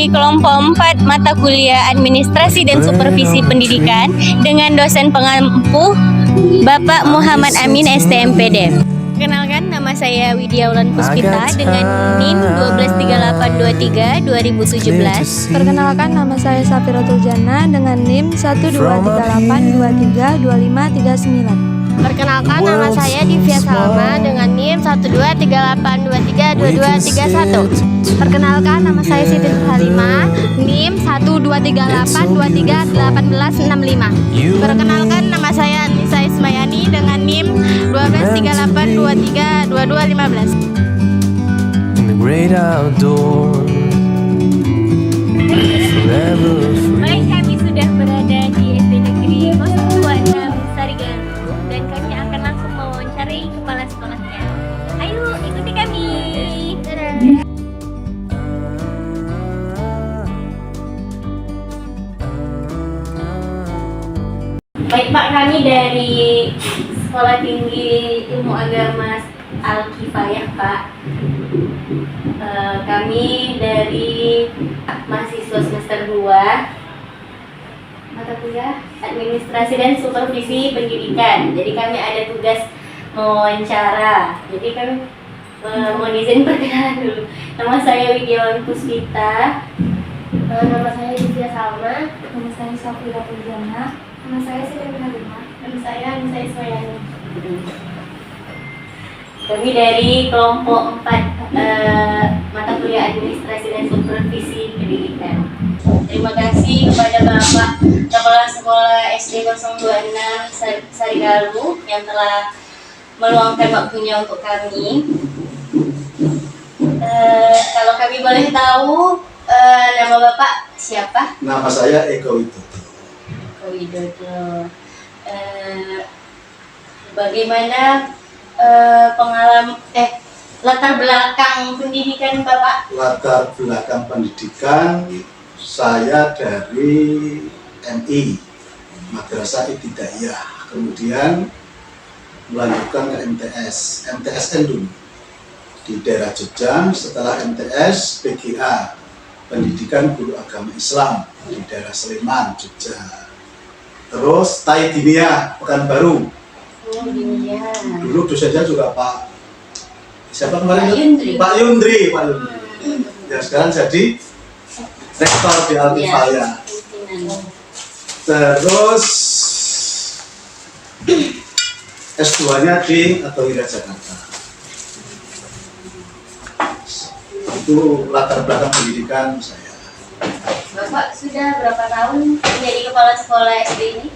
kelompok 4 mata kuliah Administrasi dan Supervisi Pendidikan dengan dosen pengampu Bapak Muhammad Amin STMPD. Perkenalkan, nama saya Widya Wulan Puspita dengan NIM 123823 2017. Perkenalkan, nama saya Safiratul Jannah dengan NIM 123823 2539. Perkenalkan, nama saya Divya Salma dengan NIM 123823 2231. Perkenalkan, nama saya Siti Halimah, NIM 123823 1865. Perkenalkan, nama saya Nisa Ismayani dengan NIM 123823 2215. In the great outdoors, forever free. Baik, kami sudah berada di SD Negeri 026 Sarigaluh dan kami akan langsung mewawancarai kepala sekolahnya. Ayo ikuti kami. Baik Pak, kami dari Sekolah Tinggi Ilmu Agama Al-Kifayah Pak. Kami dari mahasiswa semester 2 mata kuliah Administrasi dan Supervisi Pendidikan. Jadi kami ada tugas mewawancara. Jadi kami mohon izin perkenalan dulu. Nama saya Widya Wulan Puspita. Nama saya Divya Salma. Nama saya Safiratul Jannah. Nama saya Siti Halimah. Nama saya Nisa Ismayani. Kami dari kelompok 4 mata kuliah Administrasi dan Supervisi Pendidikan. Terima kasih kepada Bapak Kepala Sekolah SD 026 Sarigaluh yang telah meluangkan waktunya untuk kami. Kalau kami boleh tahu, nama Bapak siapa? Nama saya Eko Widodo. Eko Widodo. Bagaimana pengalaman latar belakang pendidikan Bapak? Latar belakang pendidikan saya dari MI, Madrasah Ibtidaiyah, kemudian melanjutkan ke MTSN dulu di daerah Jogja. Setelah MTS, PGA, Pendidikan Guru Agama Islam di daerah Sleman, Jogja. Terus Taidiniyah, Pekanbaru. Dulu dosennya juga Pak siapa kemarin? Pak Yundri. Ya, sekarang jadi rektor di Al-Kifayah. Terus S2-nya di Athaillah Jakarta. Itu latar belakang pendidikan saya. Bapak sudah berapa tahun menjadi kepala sekolah SD ini?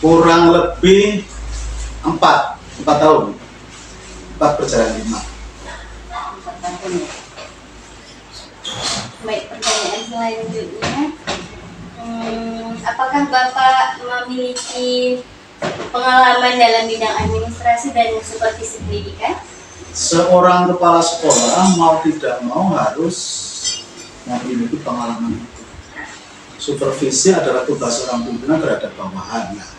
Kurang lebih 4 tahun. 4 berjalan 5. 4 tahun ya. Baik, pertanyaan selanjutnya, apakah Bapak memiliki pengalaman dalam bidang administrasi dan supervisi pendidikan? Seorang kepala sekolah mau tidak mau harus memiliki pengalaman itu. Supervisi adalah tugas seorang pimpinan terhadap bawahannya.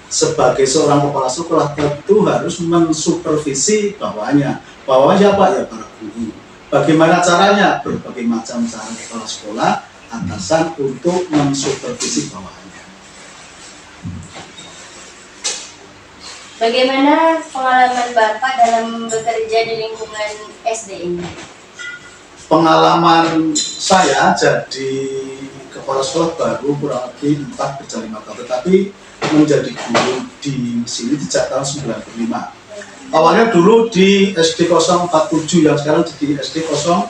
Sebagai seorang kepala sekolah tentu harus mensupervisi bawahannya. Bawahannya apa? Ya para guru. Bagaimana caranya? Berbagai macam cara kepala sekolah atasan untuk mensupervisi bawahannya. Bagaimana pengalaman Bapak dalam bekerja di lingkungan SD ini? Pengalaman saya jadi kepala sekolah baru kurang lebih 4 berjalan 5 tahun, tetapi menjadi guru di sini sejak tahun 95. Awalnya dulu di SD 047 yang sekarang jadi SD 010,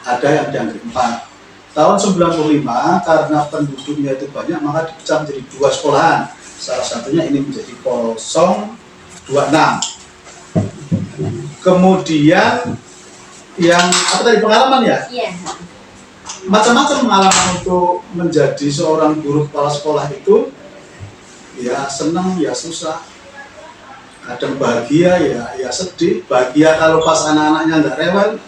ada yang di Anggrek 4. Tahun 95 karena penduduknya itu banyak maka dipecah menjadi 2 sekolahan. Salah satunya ini menjadi 026. Kemudian yang apa tadi pengalaman ya? Iya. Macam-macam pengalaman untuk menjadi seorang guru kepala sekolah itu, ya senang ya susah, kadang bahagia ya sedih. Bahagia kalau pas anak-anaknya nggak rewel,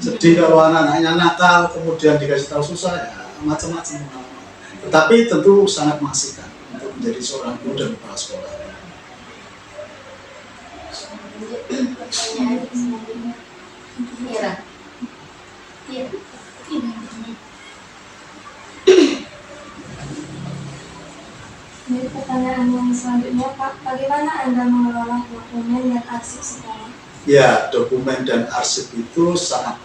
sedih kalau anak-anaknya nakal, kemudian dikasih tahu susah, ya macam-macam. Tetapi tentu sangat mengasihkan untuk menjadi seorang guru dan kepala sekolah. Pertanyaan selanjutnya, Mira. Iya. Jadi pertanyaan yang selanjutnya Pak, bagaimana Anda mengelola dokumen dan arsip sekolah? Ya, dokumen dan arsip itu sangat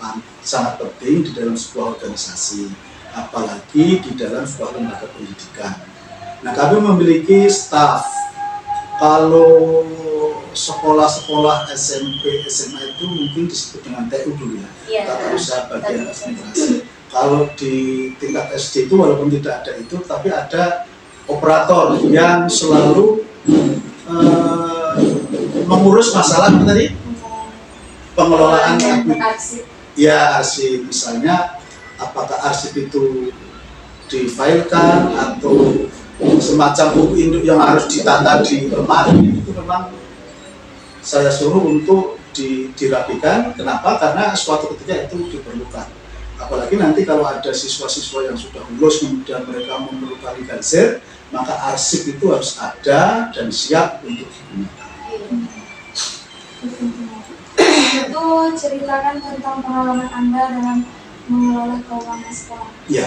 penting di dalam sebuah organisasi, apalagi di dalam sebuah lembaga pendidikan. Nah, kami memiliki staf. Kalau sekolah-sekolah SMP, SMA itu mungkin disebut dengan TU dulu ya, Iya. tata usaha bagian administrasi. Kalau di tingkat SD itu walaupun tidak ada itu, tapi ada operator yang selalu mengurus masalah apa tadi? Pengelolaan arsip. ya, arsip. Misalnya apakah arsip itu difilekan atau semacam buku induk yang harus ditata di lemari, itu memang saya suruh untuk dirapikan. Kenapa? Karena suatu ketika itu diperlukan. Apalagi nanti kalau ada siswa-siswa yang sudah lulus kemudian mereka memerlukan legalisir, maka arsip itu harus ada dan siap untuk digunakan. Itu ceritakan tentang pengalaman Anda dalam mengelola keuangan sekolah. Ya,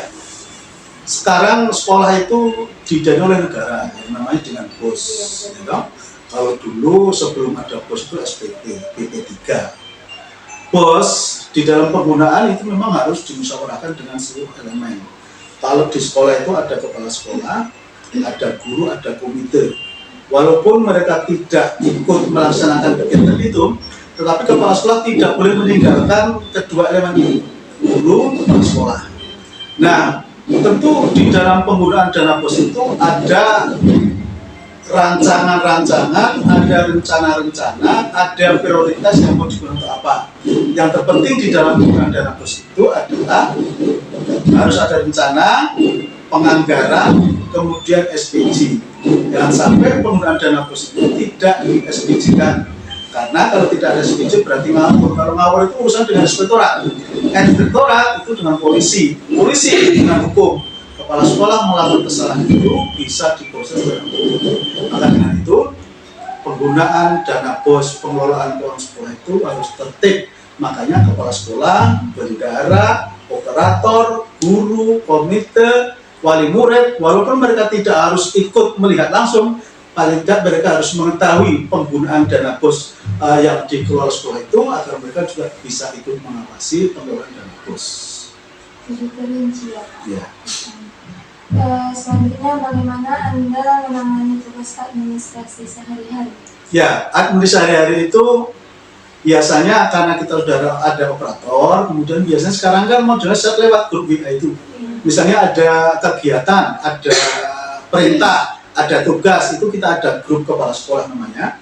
sekarang sekolah itu didanai oleh negara, yang namanya dengan BOS. Ya. Kalau dulu sebelum ada BOS itu SPP, BP3. BOS di dalam penggunaan itu memang harus dimusyawarahkan dengan seluruh elemen. Kalau di sekolah itu ada kepala sekolah, ada guru, ada komite. Walaupun mereka tidak ikut melaksanakan kegiatan itu, tetapi kepala sekolah tidak boleh meninggalkan kedua elemen ini, guru, kepala sekolah. Nah, tentu di dalam penggunaan dana BOS itu ada rancangan-rancangan, ada rencana-rencana, ada prioritas yang mau digunakan untuk apa. Yang terpenting di dalam penggunaan dana BOS itu adalah harus ada rencana, penganggaran, kemudian SPJ. Jangan sampai penggunaan dana BOS itu tidak di-SPJ-kan. Karena kalau tidak ada SPJ berarti ngawur. Kalau ngawur itu urusan dengan inspektorat. Inspektorat itu dengan polisi dengan hukum. Kepala sekolah melakukan kesalahan itu bisa diproses oleh hukum. Maka dengan itu penggunaan dana BOS, pengelolaan keuangan sekolah itu harus tertib. Makanya kepala sekolah, bendahara, operator, guru, komite, wali murid, walaupun mereka tidak harus ikut melihat langsung, paling tidak mereka harus mengetahui penggunaan dana BOS yang dikelola sekolah itu agar mereka juga bisa ikut mengawasi pengelolaan dana BOS. Jadi terinci ya Pak. Ya. Selanjutnya bagaimana Anda menangani tugas administrasi sehari-hari? Ya, administrasi sehari-hari itu biasanya karena kita sudah ada operator, kemudian biasanya sekarang kan modelnya lewat grup WA itu. Misalnya ada kegiatan, ada perintah, ada tugas, itu kita ada grup kepala sekolah namanya.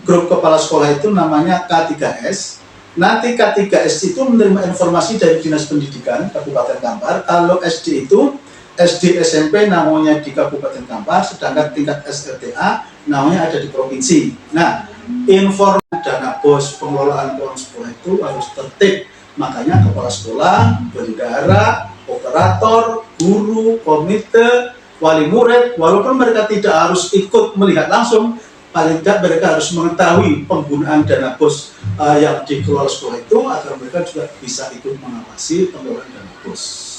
Grup kepala sekolah itu namanya K3S. Nanti K3S itu menerima informasi dari Dinas Pendidikan Kabupaten Kampar. Kalau SD itu, SD SMP namanya di Kabupaten Kampar, sedangkan tingkat SLTA namanya ada di provinsi. Nah, informasi dana BOS, pengelolaan keuangan sekolah itu harus tertib. Makanya kepala sekolah, bendahara, operator, guru, komite, wali murid, walaupun mereka tidak harus ikut melihat langsung, paling tidak mereka harus mengetahui penggunaan dana BOS yang dikelola sekolah itu agar mereka juga bisa ikut mengawasi pengelolaan dana BOS.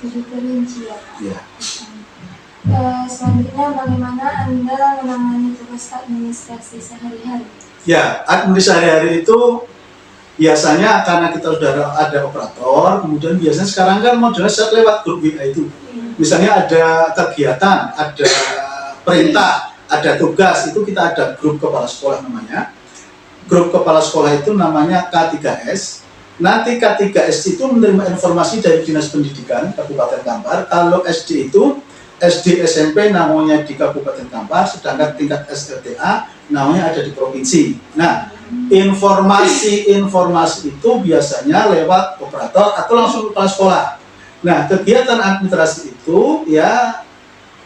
Jadi terinci ya Pak. Ya. Selanjutnya bagaimana Anda menangani tugas administrasi sehari-hari? Ya, administrasi sehari-hari itu biasanya karena kita sudah ada operator, kemudian biasanya sekarang kan modelnya lewat grup WA itu. Misalnya ada kegiatan, ada perintah, ada tugas, itu kita ada grup kepala sekolah namanya. Grup kepala sekolah itu namanya K3S. Nanti K3S itu menerima informasi dari Dinas Pendidikan Kabupaten Kampar. Kalau SD itu, SD SMP namanya di Kabupaten Kampar, sedangkan tingkat SLTA namanya ada di provinsi. Nah, informasi itu biasanya lewat operator atau langsung kepala sekolah. Nah, kegiatan administrasi itu ya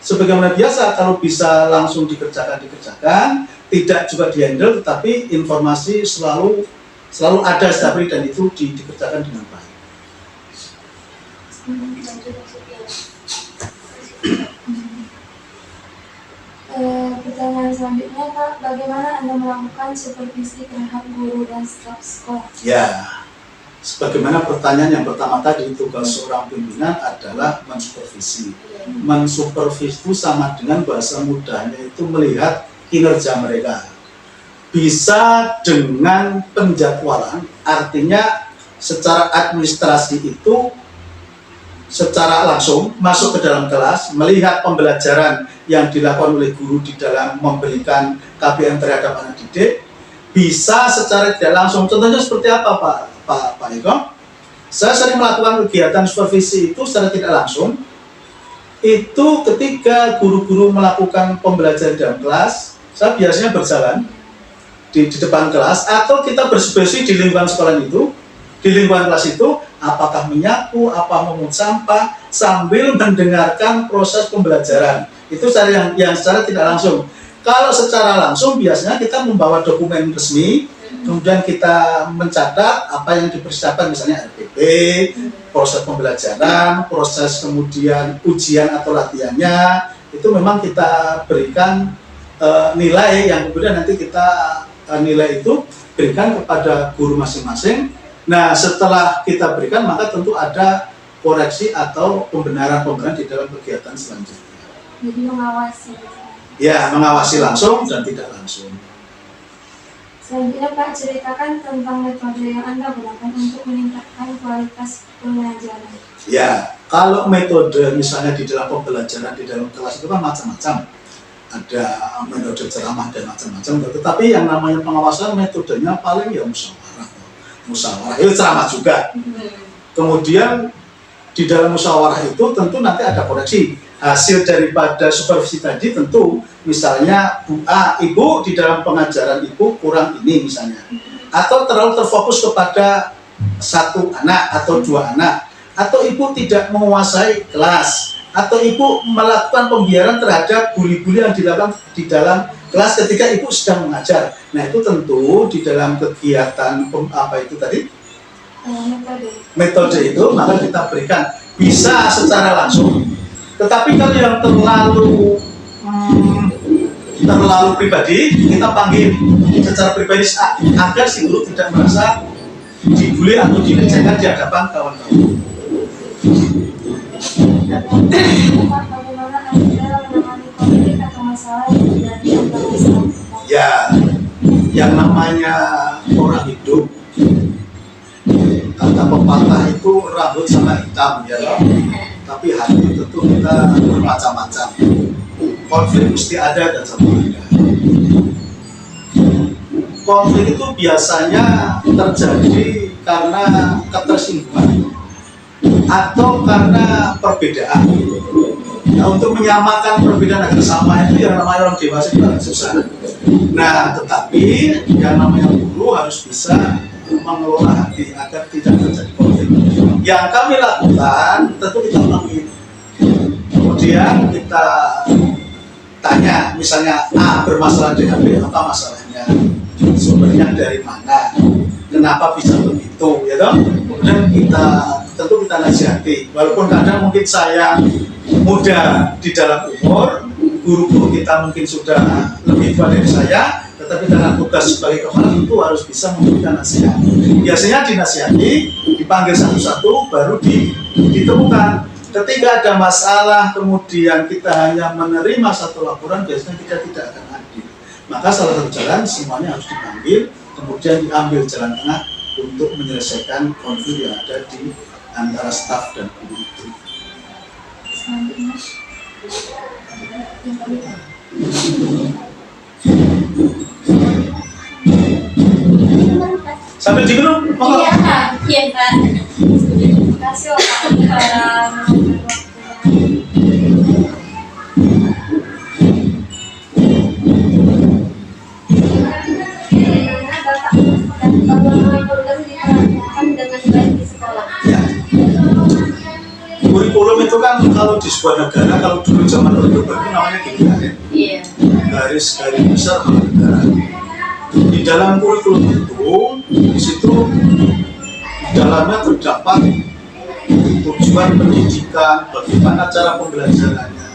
sebagaimana biasa, kalau bisa langsung dikerjakan, tidak juga dihandle, tetapi informasi selalu ada setiap hari dan itu dikerjakan dengan baik. Pertanyaan selanjutnya Pak, bagaimana Anda melakukan supervisi terhadap guru dan staf sekolah? Ya, sebagaimana pertanyaan yang pertama tadi, tugas seorang pimpinan adalah mensupervisi. Mensupervisi itu sama dengan bahasa mudahnya itu melihat kinerja mereka. Bisa dengan penjadwalan, artinya secara administrasi itu secara langsung masuk ke dalam kelas, melihat pembelajaran yang dilakukan oleh guru di dalam memberikan KBM terhadap anak didik. Bisa secara tidak langsung, contohnya seperti apa Pak Eko? Saya sering melakukan kegiatan supervisi itu secara tidak langsung. Itu ketika guru-guru melakukan pembelajaran dalam kelas, saya biasanya berjalan di depan kelas, atau kita bersih-bersih di lingkungan sekolah itu, di lingkungan kelas itu, apakah menyapu, apa memungut sampah, sambil mendengarkan proses pembelajaran. Itu cara yang secara tidak langsung. Kalau secara langsung biasanya kita membawa dokumen resmi, kemudian kita mencatat apa yang dipersiapkan, misalnya RPP, proses pembelajaran, proses kemudian ujian atau latihannya, itu memang kita berikan nilai yang kemudian nanti kita nilai itu berikan kepada guru masing-masing. Nah, setelah kita berikan, maka tentu ada koreksi atau pembenaran di dalam kegiatan selanjutnya. Jadi mengawasi. Ya, mengawasi langsung dan tidak langsung. Selanjutnya Pak, ceritakan tentang metode yang Anda gunakan untuk meningkatkan kualitas pembelajaran. Ya, kalau metode misalnya di dalam pembelajaran di dalam kelas itu kan macam-macam. Ada metode ceramah dan macam-macam. Tetapi yang namanya pengawasan metodenya paling ya musyawarah. Itu ceramah juga. Kemudian di dalam musyawarah itu tentu nanti ada koreksi. Hasil daripada supervisi tadi tentu misalnya Bu A, Ibu di dalam pengajaran Ibu kurang ini misalnya, atau terlalu terfokus kepada satu anak atau dua anak, atau Ibu tidak menguasai kelas, atau Ibu melakukan pembiaran terhadap bully-bully yang dilakukan di dalam kelas ketika Ibu sedang mengajar. Nah, itu tentu di dalam kegiatan apa itu tadi? Metode itu maka kita berikan bisa secara langsung. Tetapi kalau yang terlalu pribadi, kita panggil secara pribadi agar si guru tidak merasa dibully atau dilecehkan di hadapan kawan-kawan. Bagaimana Anda menangani konflik atau masalah yang terjadi antara masyarakat? Ya, yang namanya orang hidup, kata pepatah itu rambut sama hitam ya loh. Tapi hati tentu kita bermacam-macam. Konflik mesti ada dan selalu ada. Konflik itu biasanya terjadi karena ketersinggungan atau karena perbedaan. Nah, untuk menyamakan perbedaan agar sama itu yang namanya orang dewasa itu agak susah. Nah, tetapi yang namanya guru harus bisa mengelola hati agar tidak terjadi konflik. Yang kami lakukan tentu kita panggil, kemudian kita tanya, misalnya A bermasalah dengan B, apa masalahnya, sumbernya dari mana, kenapa bisa begitu, ya toh? Kemudian tentu kita nasihati, walaupun kadang mungkin saya muda di dalam umur, guru-guru kita mungkin sudah lebih tua dari saya, tetapi karena tugas sebagai kepala itu harus bisa memberikan nasihat. Biasanya dinasihati, dipanggil satu-satu, baru ditemukan. Ketika ada masalah, kemudian kita hanya menerima satu laporan, biasanya kita tidak akan adil. Maka salah satu jalan semuanya harus dipanggil, kemudian diambil jalan tengah untuk menyelesaikan konflik yang ada di antara staf dan guru itu. Selanjutnya, Sambil diminum, Iya Pak. Iya Pak. terima kasih Pak. Dengan baik di sekolah. Ya. Kurikulum itu kan kalau di sebuah negara, kalau dulu zaman Orde Baru namanya GBHN. Iya. Garis besar haluan negara. Di dalam kurikulum itu, di situ di dalamnya terdapat tujuan pendidikan, bagaimana cara pembelajarannya,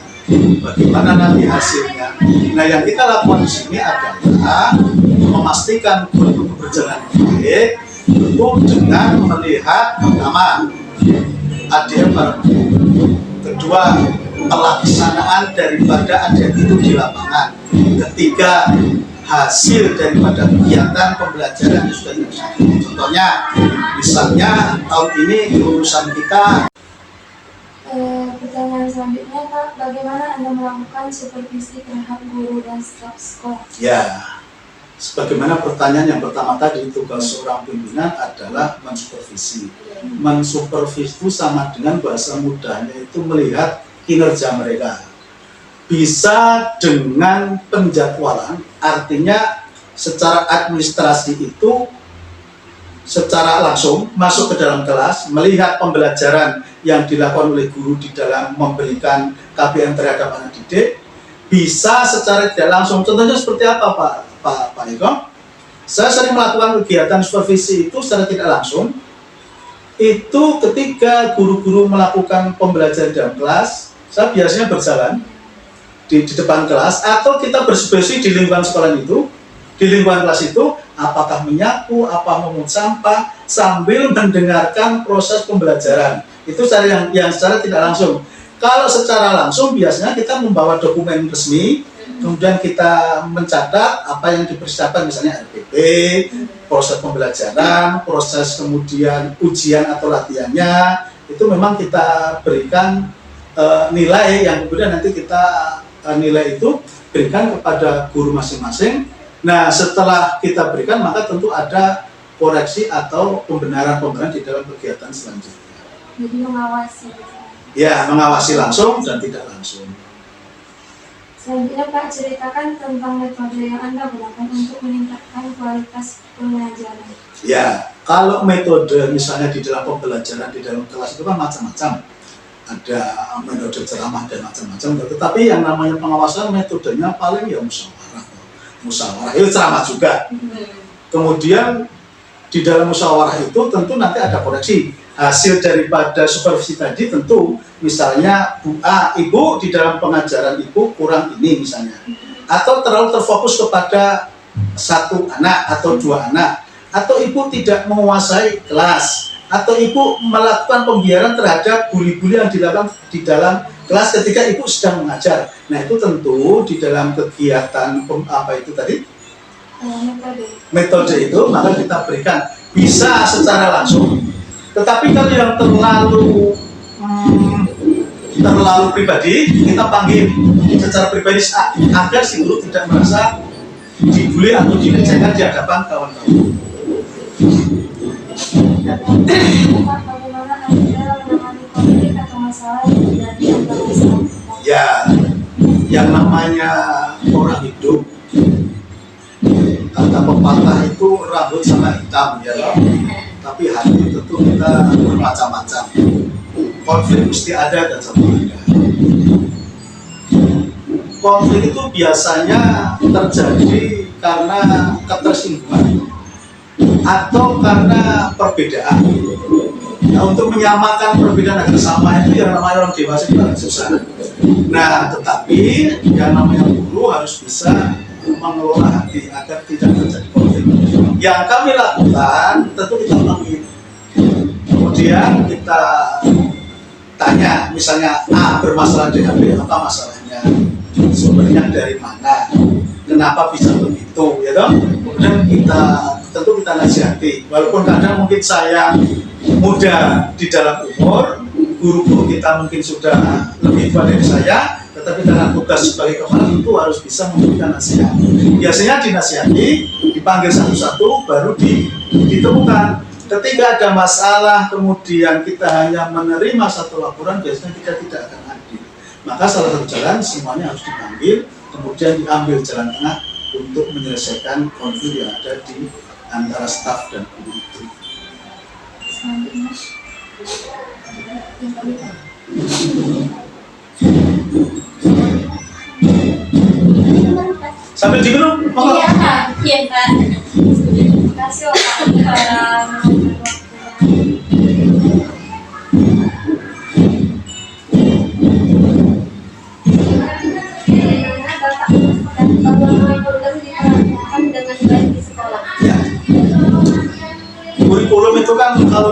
bagaimana nanti hasilnya. Nah, yang kita lakukan di sini adalah memastikan kurikulum berjalan baik, itu dengan melihat pertama ADM bareng, kedua pelaksanaan daripada ADM itu di lapangan, ketiga hasil daripada kegiatan pembelajaran yang sudah dilaksanakan. Contohnya, misalnya tahun ini lulusan kita. Pertanyaan selanjutnya Pak, bagaimana Anda melakukan supervisi terhadap guru dan staf sekolah? Ya, sebagaimana pertanyaan yang pertama tadi, tugas seorang pimpinan adalah mensupervisi. Mensupervisi itu sama dengan bahasa mudahnya itu melihat kinerja mereka. Bisa dengan penjadwalan, artinya secara administrasi itu secara langsung masuk ke dalam kelas, melihat pembelajaran yang dilakukan oleh guru di dalam memberikan KBM terhadap anak didik. Bisa secara tidak langsung, contohnya seperti apa Pak Eko? Saya sering melakukan kegiatan supervisi itu secara tidak langsung. Itu ketika guru-guru melakukan pembelajaran dalam kelas, saya biasanya berjalan di depan kelas, atau kita bersih-bersih di lingkungan sekolah itu, di lingkungan kelas itu, apakah menyapu, apa memungut sampah, sambil mendengarkan proses pembelajaran. Itu cara yang secara tidak langsung. Kalau secara langsung biasanya kita membawa dokumen resmi, kemudian kita mencatat apa yang dipersiapkan, misalnya RPP, proses pembelajaran, proses kemudian ujian atau latihannya, itu memang kita berikan nilai yang kemudian nanti kita nilai itu berikan kepada guru masing-masing. Nah, setelah kita berikan, maka tentu ada koreksi atau pembenaran di dalam kegiatan selanjutnya. Jadi mengawasi. Ya, mengawasi langsung dan tidak langsung. Selanjutnya Pak, ceritakan tentang metode yang Anda gunakan untuk meningkatkan kualitas pembelajaran. Ya, kalau metode misalnya di dalam pembelajaran di dalam kelas itu kan macam-macam. Ada metode ceramah dan macam-macam, tetapi yang namanya pengawasan metodenya paling ya musyawarah itu ceramah juga. Kemudian di dalam musyawarah itu tentu nanti ada koreksi hasil daripada supervisi tadi. Tentu misalnya Bu A, Ibu di dalam pengajaran Ibu kurang ini misalnya, atau terlalu terfokus kepada satu anak atau dua anak, atau Ibu tidak menguasai kelas, atau Ibu melakukan pembiaran terhadap bully-bully yang dilakukan di dalam kelas ketika Ibu sedang mengajar. Nah, itu tentu di dalam kegiatan apa itu tadi? Metode itu maka kita berikan bisa secara langsung. Tetapi kalau yang terlalu pribadi, kita panggil secara pribadi agar si guru tidak merasa dibully atau dilecehkan di hadapan kawan-kawan. Bagaimana Anda menangani konflik atau masalah yang terjadi antara staff? Ya, yang namanya orang hidup, kata pepatah itu rambut sama hitam ya loh. Tapi hati tentu kita bermacam-macam. Konflik mesti ada dan selalu ada. Konflik itu biasanya terjadi karena ketersinggungan atau karena perbedaan. Nah, untuk menyamakan perbedaan agar sama itu yang namanya orang dewasa itu agak susah. Nah, tetapi yang namanya guru harus bisa mengelola hati agar tidak terjadi konflik. Yang kami lakukan tentu kita panggil, kemudian kita tanya, misalnya A bermasalah dengan B, apa masalahnya, sumbernya dari mana, kenapa bisa begitu, ya toh? Kemudian tentu kita nasihati, walaupun kadang mungkin saya muda di dalam umur, guru-guru kita mungkin sudah lebih tua dari saya, tetapi karena tugas sebagai kepala itu harus bisa memberikan nasihat. Biasanya dinasihati, dipanggil satu-satu, baru ditemukan. Ketika ada masalah, kemudian kita hanya menerima satu laporan, biasanya kita tidak akan adil. Maka salah satu jalan semuanya harus dipanggil, kemudian diambil jalan tengah untuk menyelesaikan konflik yang ada di antara staf dan guru itu. Selanjutnya, Sambil diminum, Iya Pak, iya Pak. terima kasih Pak. Bagaimana komunikasi diterapkan dengan baik di sekolah? Ya.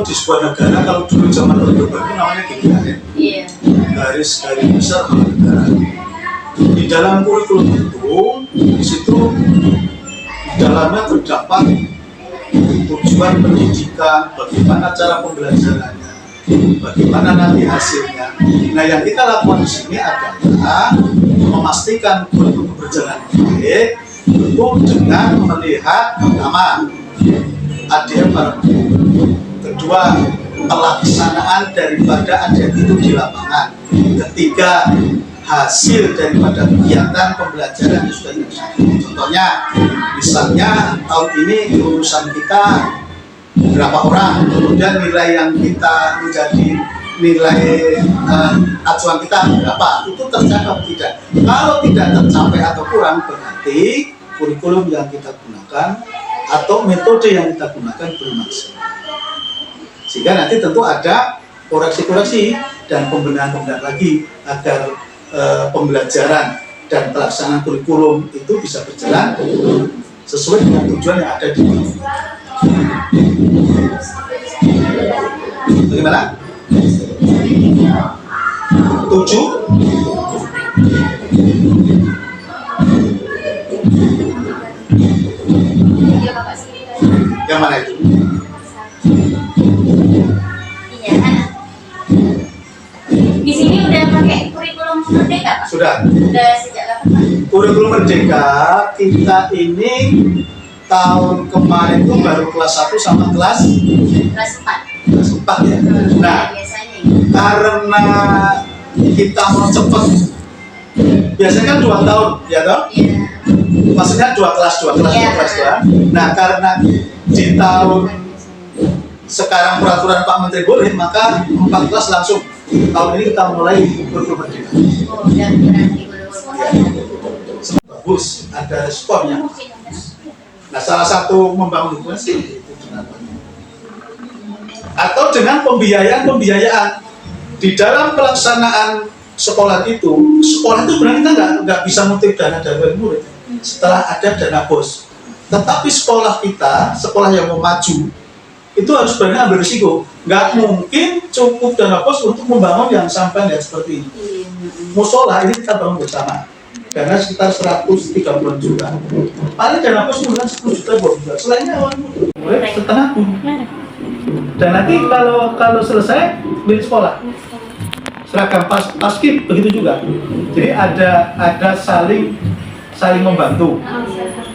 di sebuah negara, kalau dulu zaman Orde Baru namanya GBHN, Iya. garis besar haluan negara. Di dalam kurikulum itu, di situ di dalamnya terdapat tujuan pendidikan, bagaimana cara pembelajarannya, bagaimana nanti hasilnya. Nah, yang kita lakukan di sini adalah memastikan kurikulum berjalan baik, itu dengan melihat pertama ADM bareng, kedua pelaksanaan daripada ADM itu di lapangan, ketiga hasil daripada kegiatan pembelajaran yang sudah dilaksanakan. Contohnya, misalnya tahun ini lulusan kita berapa orang, kemudian nilai yang kita menjadi nilai acuan kita berapa, itu tercapai atau tidak. Kalau tidak tercapai atau kurang, berarti kurikulum yang kita gunakan atau metode yang kita gunakan belum maksimal. Sehingga nanti tentu ada koreksi-koreksi dan pembenahan-pembenahan lagi agar pembelajaran dan pelaksanaan kurikulum itu bisa berjalan sesuai dengan tujuan yang ada di bagaimana? 7 yang mana itu? Iya. Di sini udah pakai kurikulum merdeka, Pak? Sudah. Udah sejak kapan, Pak? Kurikulum merdeka kita ini tahun kemarin itu baru kelas 1 sama kelas Kelas 4. kelas 4 ya. Nah, Biasanya. karena kita mau cepat, biasanya kan 2 tahun, ya toh? Iya. Maksudnya 2 kelas. Ya. Nah, karena di tahun sekarang peraturan Pak Menteri boleh, maka 4 kelas langsung. Tahun ini kita mulai kurikulum merdeka. Oh, udah berarti Bagus, ada responnya. Nah, salah satu membangun hubungan sih itu dengan atau dengan pembiayaan di dalam pelaksanaan sekolah itu sebenarnya kita nggak bisa ngutip dana dari wali murid setelah ada dana BOS. Tetapi sekolah kita, sekolah yang mau maju, itu harus berani ambil risiko. Nggak mungkin cukup dana BOS untuk membangun yang sampai lihat seperti ini. Musola ini kita bangun bersama. Karena sekitar 130 juta. Paling dana BOS bulan 10 juta, 20 juta. Selainnya mulai setengah pun. Dan nanti kalau selesai beli sekolah. Seragam paskib begitu juga. Jadi ada saling membantu.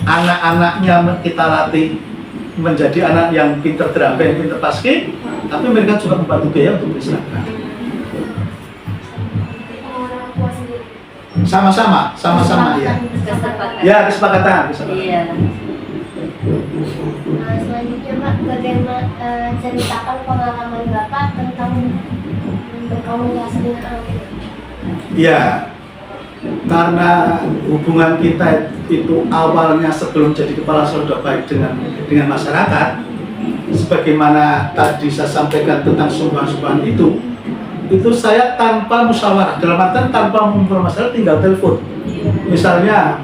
Anak-anaknya kita latih menjadi anak yang pinter terapen, pinter paskib, tapi mereka juga membantu biaya untuk beli seragam. Sama-sama ya. Ya, kesepakatan. Iya. Selanjutnya Pak, bagaimana ceritakan pengalaman Bapak tentang berkomunikasi dengan anak? Ya, karena hubungan kita itu awalnya sebelum jadi kepala sekolah sudah baik dengan masyarakat, sebagaimana tadi saya sampaikan tentang sumbangan-sumbangan itu saya tanpa musyawarah, dalam artian tanpa mempermasalahkan, tinggal telepon. Misalnya,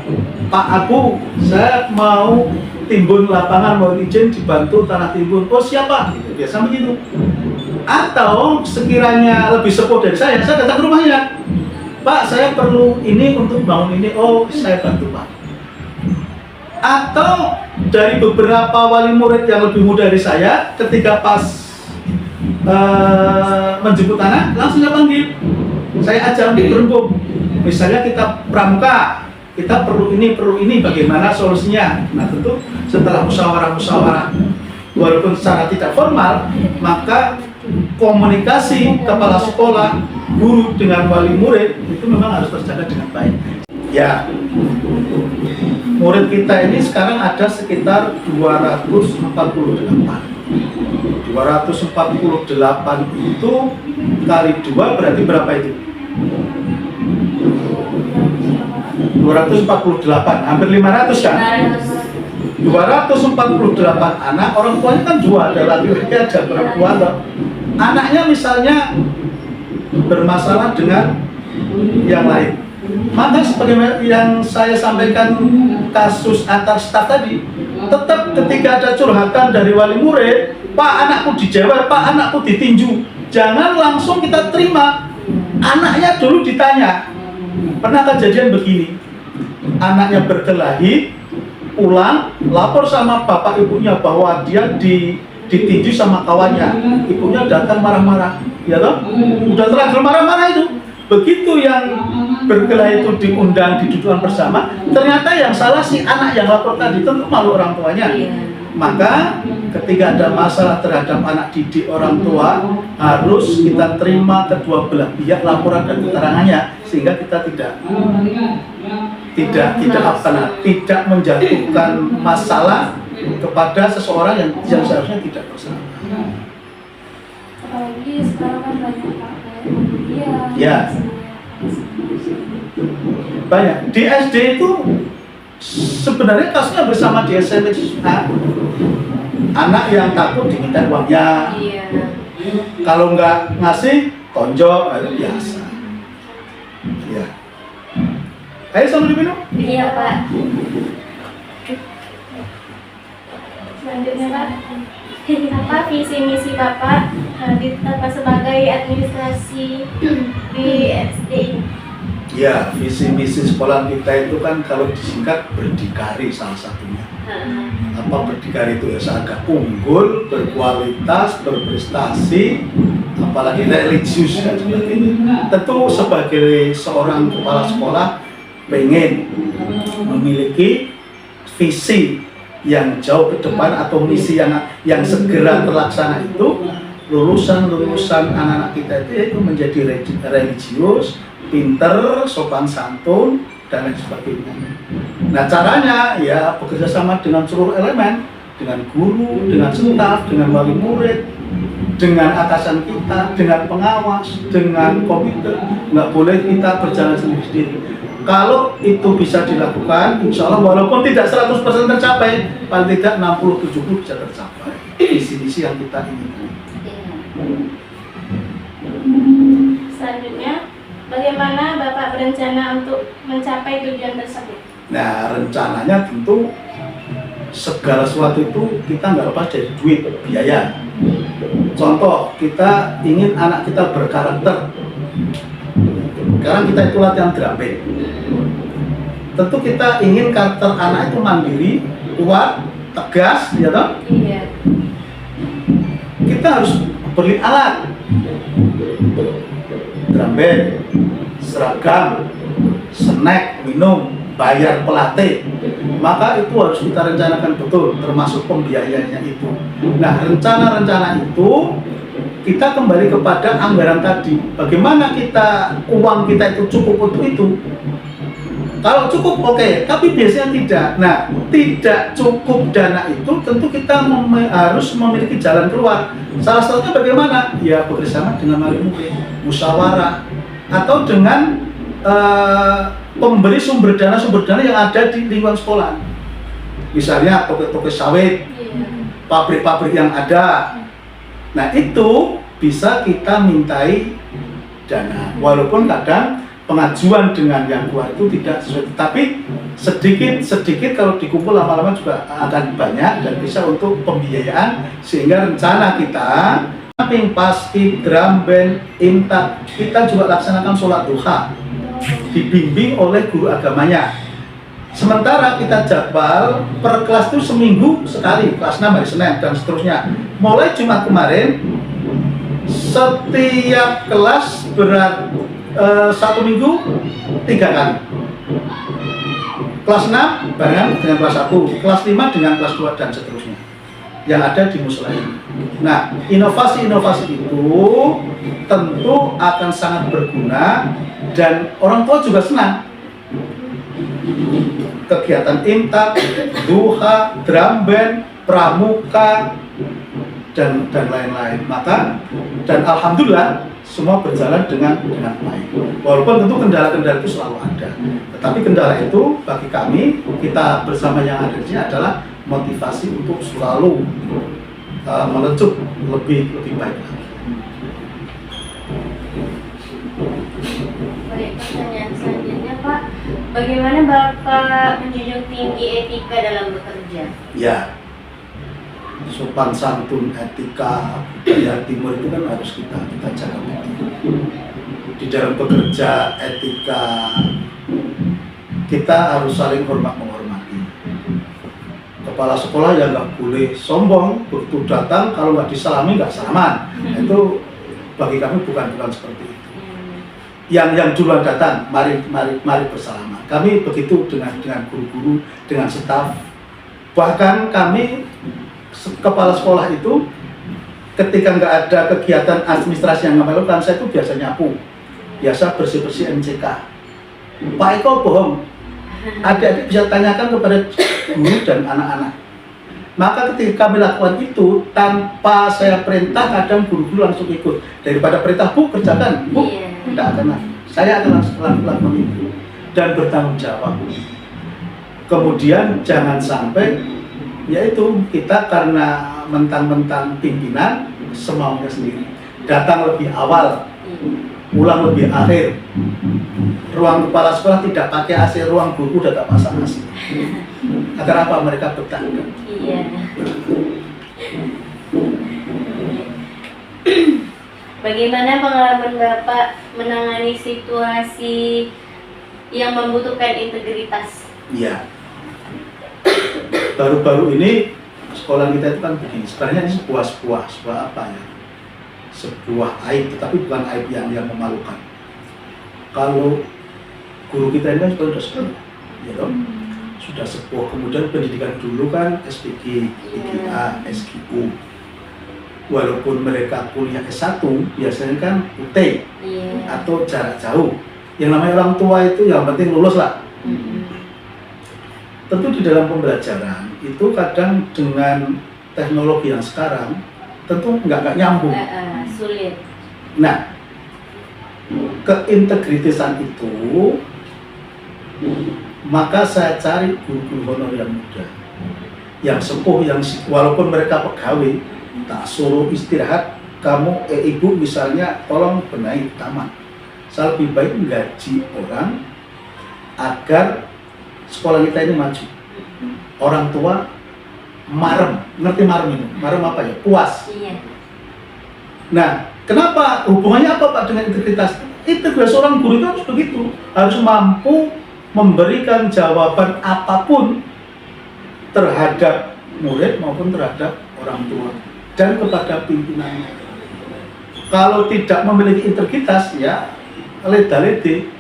Pak Abu, saya mau timbun lapangan, mau izin dibantu tanah timbun. Oh siapa? Biasa begitu. Atau sekiranya lebih sepuh dari saya datang ke rumahnya. Pak, saya perlu ini untuk bangun ini. Oh, saya bantu Pak. Atau dari beberapa wali murid yang lebih muda dari saya, ketika pas menjemput anak, langsung saya panggil. Saya ajak di berembuk. Misalnya kita pramuka, kita perlu ini, bagaimana solusinya? Nah tentu setelah musyawarah, walaupun secara tidak formal, maka komunikasi kepala sekolah, guru dengan wali murid itu memang harus terjaga dengan baik. Ya, murid kita ini sekarang ada sekitar 248. 248 itu kali 2 berarti berapa itu? 248, hampir 500 kan? 248 anak, orang tuanya kan 2, ada laki-laki ada perempuan. Anaknya misalnya bermasalah dengan yang lain, maka seperti yang saya sampaikan kasus antar staf tadi, tetap ketika ada curhatan dari wali murid Pak anakku dijewer, Pak anakku ditinju. Jangan langsung kita terima. Anaknya dulu ditanya. Pernah kejadian begini, anaknya berkelahi, pulang, lapor sama bapak ibunya bahwa dia ditinju sama kawannya. Ibunya datang marah-marah, ya toh? Udah terlanjur marah-marah itu. Begitu yang berkelahi itu diundang, didudukan bersama, ternyata yang salah si anak yang lapor tadi, tentu malu orang tuanya. Maka ketika ada masalah terhadap anak didik orang tua, harus kita terima kedua belah pihak laporan dan keterangannya, sehingga kita tidak menjatuhkan masalah kepada seseorang yang seharusnya tidak bersalah. Apalagi sekarang kan banyak pakai media. Ya. Banyak. Di SD itu sebenarnya kasusnya bersama di SMP. Anak yang takut diminta uangnya. Iya. Kalau nggak ngasih, tonjok, itu biasa. Ya. Ayo sama diminum. Iya Pak. Selanjutnya Pak, apa visi misi Bapak sebagai administrasi di SD? Ya, visi misi sekolah kita itu kan kalau disingkat berdikari salah satunya. Apa berdikari itu ya, seagak unggul, berkualitas, berprestasi, apalagi religius dan sebagainya. Tentu sebagai seorang kepala sekolah pengen memiliki visi yang jauh ke depan atau misi yang segera terlaksana itu, lulusan anak-anak kita itu menjadi religius, pinter, sopan santun, dan lain sebagainya. Nah caranya ya bekerja sama dengan seluruh elemen, dengan guru, dengan staf, dengan wali murid, dengan atasan kita, dengan pengawas, dengan komite. Nggak boleh kita berjalan sendiri-sendiri. Kalau itu bisa dilakukan, insya Allah walaupun tidak 100% tercapai, paling tidak 60-70 bisa tercapai. Visi-visi yang kita inginkan. Selanjutnya, bagaimana Bapak berencana untuk mencapai tujuan tersebut? Nah, rencananya tentu segala sesuatu itu kita nggak lepas dari duit, biaya. Contoh, kita ingin anak kita berkarakter. Sekarang kita itu latihan drum band. Tentu kita ingin karakter anak itu mandiri, kuat, tegas, ya toh? Iya. Kita harus beli alat, drum band, seragam, snack, minum, bayar pelatih. Maka itu harus kita rencanakan betul, termasuk pembiayaannya itu. Nah, rencana-rencana itu kita kembali kepada anggaran tadi. Bagaimana uang kita itu cukup untuk itu? Kalau cukup oke, tapi biasanya tidak. Nah, tidak cukup dana itu tentu kita harus memiliki jalan keluar. Salah satunya bagaimana? Ya bekerjasama dengan wali murid, musyawarah, atau dengan pemberi sumber dana yang ada di lingkungan sekolah. Misalnya toko-toko sawit, pabrik-pabrik yang ada. Nah itu bisa kita mintai dana, walaupun kadang pengajuan dengan yang keluar itu tidak sesuai, tapi sedikit kalau dikumpul lama-lama juga akan banyak dan bisa untuk pembiayaan, sehingga rencana kita samping paski, drum band, imtak, kita juga laksanakan sholat duha dibimbing oleh guru agamanya. Sementara kita jadwal per kelas itu seminggu sekali, kelas 6 hari Senin dan seterusnya. Mulai Jumat kemarin, setiap kelas satu minggu 3 kali. Kelas 6 barengan dengan kelas 1, kelas 5 dengan kelas 2 dan seterusnya. Yang ada di musola ini. Nah, inovasi-inovasi itu tentu akan sangat berguna dan orang tua juga senang. Kegiatan imtak, duha, drum band, pramuka, dan lain-lain. Maka dan alhamdulillah semua berjalan dengan baik. Walaupun tentu kendala-kendala itu selalu ada. Tetapi kendala itu bagi kami, kita bersama yang ada di sini adalah motivasi untuk selalu melencup lebih baik lagi. Baik, pertanyaan selanjutnya Pak, bagaimana Bapak menjunjung tinggi etika dalam bekerja? Ya, sopan santun, etika budaya timur itu kan harus kita jaga betul. Di dalam bekerja, etika kita harus saling hormat menghormati. Kepala sekolah ya nggak boleh sombong, begitu datang kalau nggak disalami nggak salaman. Itu bagi kami bukan seperti itu. Yang duluan datang, mari bersalaman. Kami begitu dengan guru-guru, dengan staf. Bahkan kami kepala sekolah itu ketika nggak ada kegiatan administrasi yang kami lakukan, saya itu biasa nyapu, biasa bersih-bersih MCK. Pak Eko bohong, adik-adik bisa tanyakan kepada guru dan anak-anak. Maka ketika kami lakukan itu tanpa saya perintah, kadang guru-guru langsung ikut. Daripada perintah, Bu kerjakan, Bu, tidak akan. Saya akan lakukan itu dan bertanggung jawab. Kemudian jangan sampai yaitu kita karena mentang-mentang pimpinan semaunya sendiri, datang lebih awal, pulang lebih akhir. Ruang kepala sekolah tidak pakai AC, ruang guru udah tak pasang AC. Agar apa? Mereka betah. Iya. Bagaimana pengalaman Bapak menangani situasi yang membutuhkan integritas? Iya. Baru-baru ini sekolah kita itu kan begini. Sebenarnya ini sebuah apa ya? Sebuah aib, tetapi bukan aib yang memalukan. Kalau guru kita ini kan sudah sekolah, ya dong, sudah sepuh. Kemudian pendidikan dulu kan SPG, PGA, SGU. Walaupun mereka kuliah S1, biasanya kan UT atau jarak jauh. Yang namanya orang tua itu yang penting lulus lah. Tentu di dalam pembelajaran itu kadang dengan teknologi yang sekarang tentu nggak nyambung. Sulit. Nah, keintegritasan itu maka saya cari guru-guru honor yang muda, yang sepuh, yang walaupun mereka pegawai, tak suruh istirahat. Kamu ibu misalnya tolong benahi taman. Saya lebih baik menggaji orang agar sekolah kita ini maju. Orang tua marem, ngerti marem itu? Marem apa ya? Puas. Iya. Nah, kenapa? Hubungannya apa Pak dengan integritas? Integritas seorang guru itu harus begitu, harus mampu memberikan jawaban apapun terhadap murid maupun terhadap orang tua dan kepada pimpinannya. Kalau tidak memiliki integritas, ya leda-lede.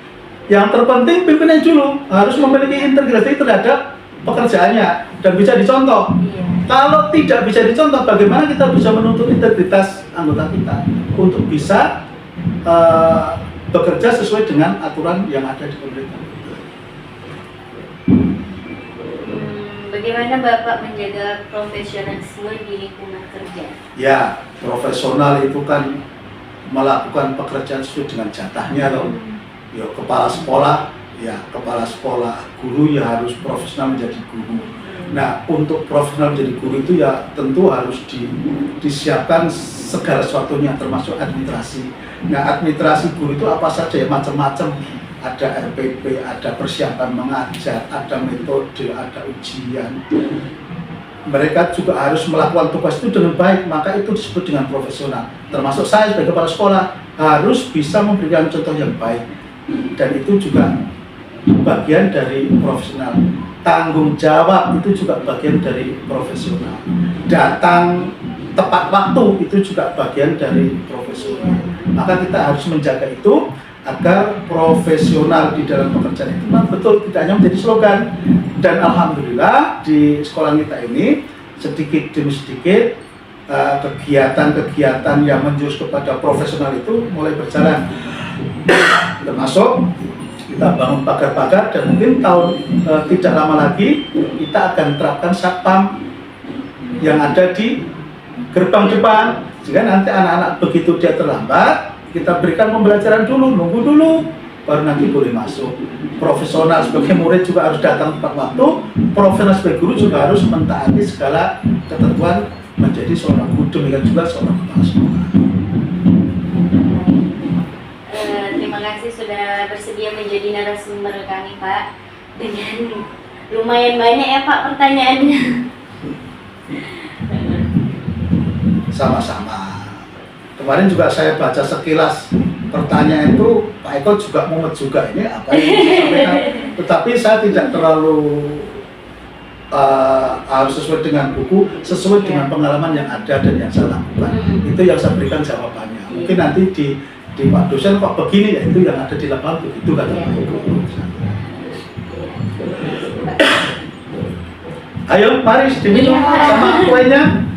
Yang terpenting pimpinan dulu harus memiliki integritas terhadap pekerjaannya dan bisa dicontoh. Iya. Kalau tidak bisa dicontoh, bagaimana kita bisa menuntut integritas anggota kita untuk bisa bekerja sesuai dengan aturan yang ada di pemerintah. Bagaimana Bapak menjaga profesionalisme di lingkungan kerja? Ya, profesional itu kan melakukan pekerjaan sesuai dengan jatahnya loh. Ya, kepala sekolah, guru ya harus profesional menjadi guru. Nah, untuk profesional menjadi guru itu ya tentu harus disiapkan segala sesuatunya, termasuk administrasi. Nah, administrasi guru itu apa saja ya, macam-macam. Ada RPP, ada persiapan mengajar, ada metode, ada ujian. Mereka juga harus melakukan tugas itu dengan baik, maka itu disebut dengan profesional. Termasuk saya sebagai kepala sekolah harus bisa memberikan contoh yang baik. Dan itu juga bagian dari profesional. Tanggung jawab itu juga bagian dari profesional. Datang tepat waktu itu juga bagian dari profesional. Maka kita harus menjaga itu agar profesional di dalam pekerjaan itu betul tidak hanya menjadi slogan. Dan alhamdulillah di sekolah kita ini sedikit demi sedikit kegiatan-kegiatan yang menjurus kepada profesional itu mulai berjalan. Termasuk kita bangun pagar-pagar dan mungkin tidak lama lagi kita akan terapkan satpam yang ada di gerbang depan, sehingga nanti anak-anak begitu dia terlambat kita berikan pembelajaran dulu, nunggu dulu, baru nanti boleh masuk. Profesional sebagai murid juga harus datang tepat waktu, profesional sebagai guru juga harus mentaati segala ketentuan menjadi seorang guru, demikian juga seorang kepala sekolah. Terima kasih sudah bersedia menjadi narasumber kami Pak. Dengan lumayan banyak ya Pak pertanyaannya. sama-sama. Kemarin juga saya baca sekilas pertanyaan itu, Pak Eko juga mumet juga ini apa yang disampaikan, tetapi saya tidak terlalu harus sesuai dengan buku, sesuai dengan pengalaman yang ada dan yang saya lakukan. Itu yang saya berikan jawabannya. Mungkin nanti di Pak dosen kok begini, ya itu yang ada di lapangan begitu kata Pak Eko. Ayo, mari diminum sama kuenya.